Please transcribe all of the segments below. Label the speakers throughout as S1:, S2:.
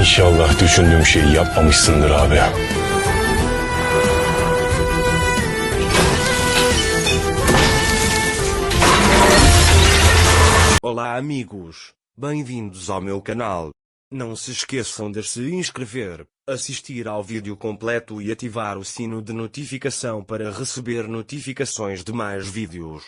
S1: İnşallah düşündüğüm şeyi yapmamışsındır abi.
S2: Olá amigos, bem-vindos ao meu canal. Não se esqueçam de se inscrever, assistir ao vídeo completo e ativar o sino de notificação para receber notificações de mais vídeos.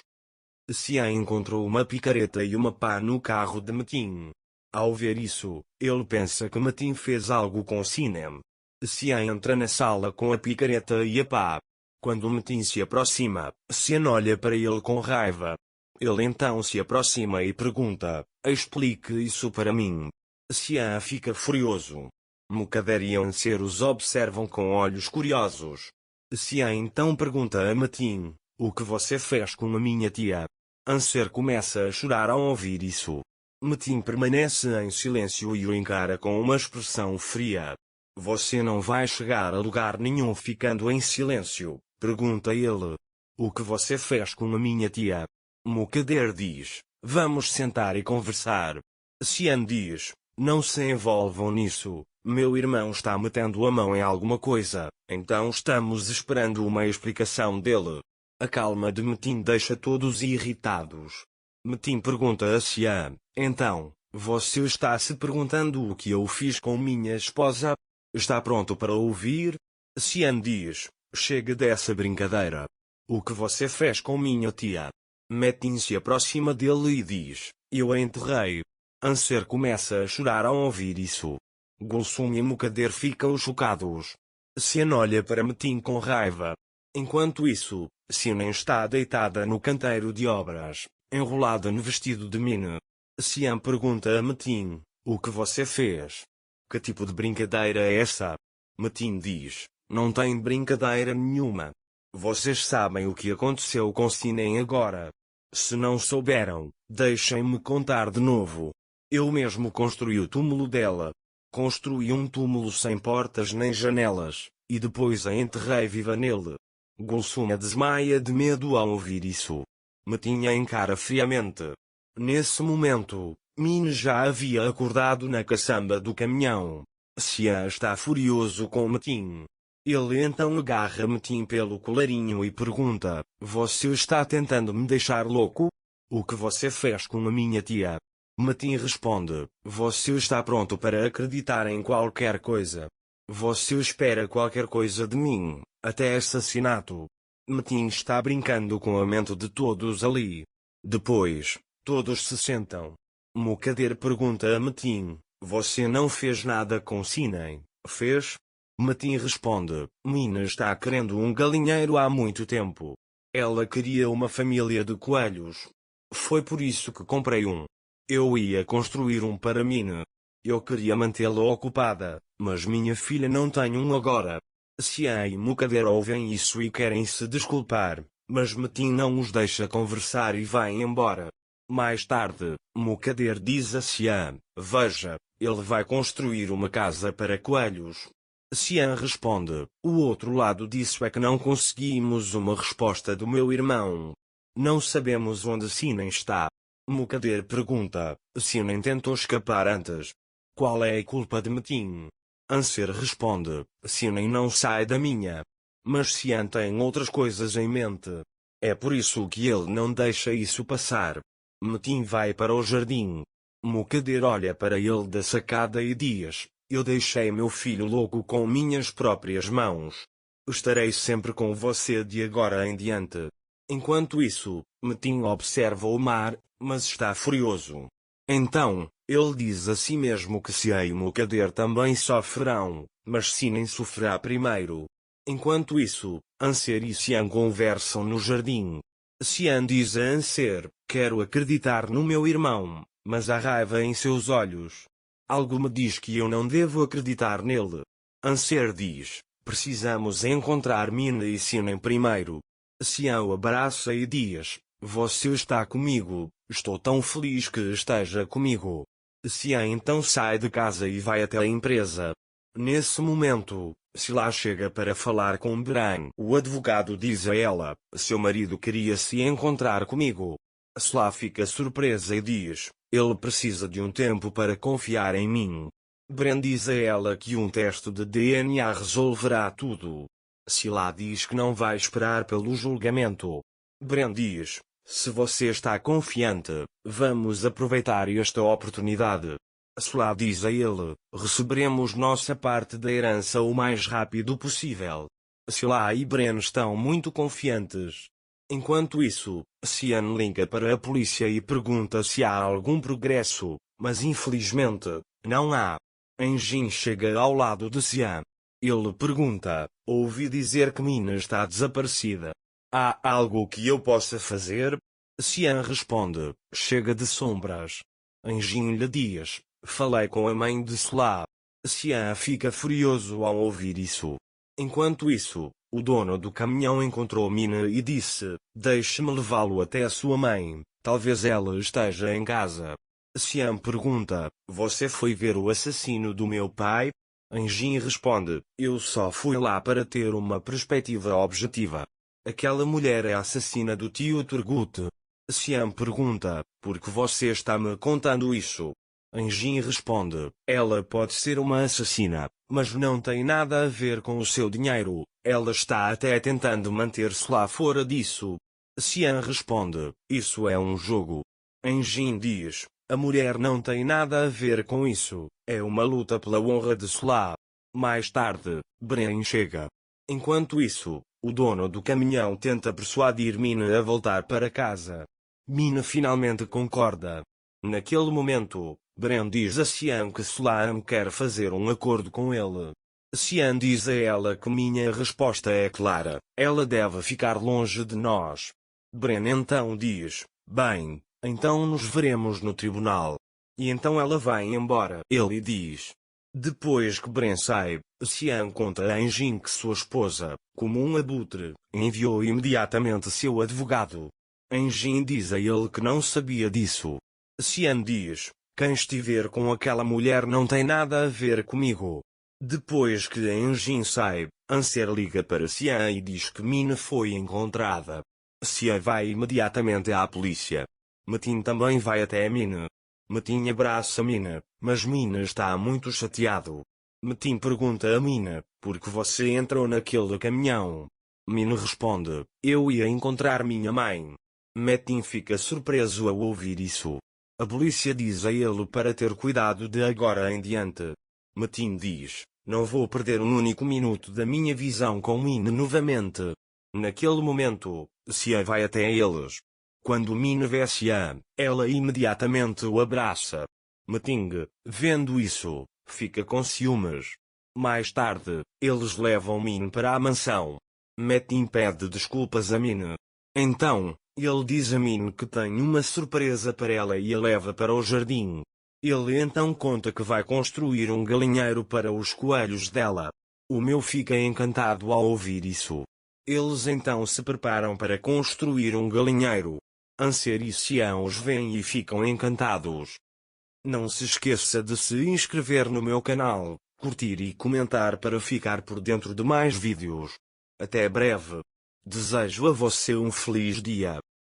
S2: Cian encontrou uma picareta e uma pá no carro de Metin. Ao ver isso, ele pensa que Metin fez algo com Sinem. Cian entra na sala com a picareta e a pá. Quando Metin se aproxima, Cian olha para ele com raiva. Ele então se aproxima e pergunta: explique isso para mim. Cian fica furioso. Mukadder e Anser os observam com olhos curiosos. Cian então pergunta a Metin: o que você fez com a minha tia? Anser começa a chorar ao ouvir isso. Metin permanece em silêncio e o encara com uma expressão fria. Você não vai chegar a lugar nenhum ficando em silêncio, pergunta ele. O que você fez com a minha tia? Mukadder diz: vamos sentar e conversar. Cian diz: não se envolvam nisso, meu irmão está metendo a mão em alguma coisa, então estamos esperando uma explicação dele. A calma de Metin deixa todos irritados. Metin pergunta a Cian: então, você está se perguntando o que eu fiz com minha esposa? Está pronto para ouvir? Cian diz: chega dessa brincadeira. O que você fez com minha tia? Metin se aproxima dele e diz: eu a enterrei. Anser começa a chorar ao ouvir isso. Gulsum e Mukadder ficam chocados. Cian olha para Metin com raiva. Enquanto isso, Sinem está deitada no canteiro de obras, enrolada no vestido de Min. Cian pergunta a Metin: o que você fez? Que tipo de brincadeira é essa? Metin diz: não tem brincadeira nenhuma. Vocês sabem o que aconteceu com Sinem agora. Se não souberam, deixem-me contar de novo. Eu mesmo construí o túmulo dela. Construí um túmulo sem portas nem janelas, e depois a enterrei viva nele. Gulsum desmaia de medo ao ouvir isso. Metin a encara friamente. Nesse momento, Min já havia acordado na caçamba do caminhão. Cian está furioso com Metin. Ele então agarra Metin pelo colarinho e pergunta: você está tentando me deixar louco? O que você fez com a minha tia? Metin responde: você está pronto para acreditar em qualquer coisa. Você espera qualquer coisa de mim, até assassinato. Metin está brincando com a mente de todos ali. Depois, todos se sentam. Mukadder pergunta a Metin: você não fez nada com Sinem, fez? Metin responde: Mina está querendo um galinheiro há muito tempo. Ela queria uma família de coelhos. Foi por isso que comprei um. Eu ia construir um para Mina. Eu queria mantê-la ocupada, mas minha filha não tem um agora. Cian e Mukadder ouvem isso e querem se desculpar, mas Metin não os deixa conversar e vai embora. Mais tarde, Mukadder diz a Cian: veja, ele vai construir uma casa para coelhos. Cian responde: o outro lado disso é que não conseguimos uma resposta do meu irmão. Não sabemos onde Sinem está. Mukadder pergunta: Sinem tentou escapar antes. Qual é a culpa de Metin? Anser responde: Sinem não sai da minha. Mas Cian tem outras coisas em mente. É por isso que ele não deixa isso passar. Metin vai para o jardim. Mukadder olha para ele da sacada e diz: eu deixei meu filho louco com minhas próprias mãos. Estarei sempre com você de agora em diante. Enquanto isso, Metin observa o mar, mas está furioso. Então, ele diz a si mesmo que Cian e Mukadder também sofrerão, mas Sinem sofrerá primeiro. Enquanto isso, Anser e Cian conversam no jardim. Cian diz a Anser: quero acreditar no meu irmão, mas há raiva em seus olhos. Algo me diz que eu não devo acreditar nele. Anser diz: precisamos encontrar Mina e Sinem primeiro. Cian o abraça e diz: você está comigo, estou tão feliz que esteja comigo. Cian então sai de casa e vai até a empresa. Nesse momento, Sila chega para falar com Bran. O advogado diz a ela: seu marido queria se encontrar comigo. Sila fica surpresa e diz: ele precisa de um tempo para confiar em mim. Bren diz a ela que um teste de DNA resolverá tudo. Sila diz que não vai esperar pelo julgamento. Bren diz: se você está confiante, vamos aproveitar esta oportunidade. Sila diz a ele: receberemos nossa parte da herança o mais rápido possível. Sila e Bren estão muito confiantes. Enquanto isso, Cian liga para a polícia e pergunta se há algum progresso, mas infelizmente, não há. Enjin chega ao lado de Cian. Ele pergunta: ouvi dizer que Mina está desaparecida. Há algo que eu possa fazer? Cian responde: chega de sombras. Enjin lhe diz: falei com a mãe de Sila. Cian fica furioso ao ouvir isso. Enquanto isso, o dono do caminhão encontrou Mina e disse: deixe-me levá-lo até a sua mãe, talvez ela esteja em casa. Cian pergunta: você foi ver o assassino do meu pai? Enjin responde: eu só fui lá para ter uma perspectiva objetiva. Aquela mulher é a assassina do tio Turgut. Cian pergunta: por que você está me contando isso? Enjin responde: ela pode ser uma assassina, mas não tem nada a ver com o seu dinheiro, ela está até tentando manter-se lá fora disso. Cian responde: isso é um jogo. Enjin diz: a mulher não tem nada a ver com isso, é uma luta pela honra de Sila. Mais tarde, Bren chega. Enquanto isso, o dono do caminhão tenta persuadir Mina a voltar para casa. Mina finalmente concorda. Naquele momento, Bren diz a Cian que Sila quer fazer um acordo com ele. Cian diz a ela que minha resposta é clara, ela deve ficar longe de nós. Bren então diz: bem, então nos veremos no tribunal. E então ela vai embora. Ele diz. Depois que Bren sai, Cian conta a Enjin que sua esposa, como um abutre, enviou imediatamente seu advogado. Enjin diz a ele que não sabia disso. Cian diz: quem estiver com aquela mulher não tem nada a ver comigo. Depois que Enjin sai, Anser liga para Cian e diz que Mina foi encontrada. Cian vai imediatamente à polícia. Metin também vai até Mina. Metin abraça Mina, mas Mina está muito chateado. Metin pergunta a Mina: por que você entrou naquele caminhão? Mina responde: eu ia encontrar minha mãe. Metin fica surpreso ao ouvir isso. A polícia diz a ele para ter cuidado de agora em diante. Metin diz: não vou perder um único minuto da minha visão com Mina novamente. Naquele momento, Cian vai até eles. Quando Mina vê Cian, ela imediatamente o abraça. Metin, vendo isso, fica com ciúmes. Mais tarde, eles levam Mina para a mansão. Metin pede desculpas a Mina. Então, ele diz a Mina que tem uma surpresa para ela e a leva para o jardim. Ele então conta que vai construir um galinheiro para os coelhos dela. O meu fica encantado ao ouvir isso. Eles então se preparam para construir um galinheiro. Anser e Cian os veem e ficam encantados. Não se esqueça de se inscrever no meu canal, curtir e comentar para ficar por dentro de mais vídeos. Até breve. Desejo a você um feliz dia.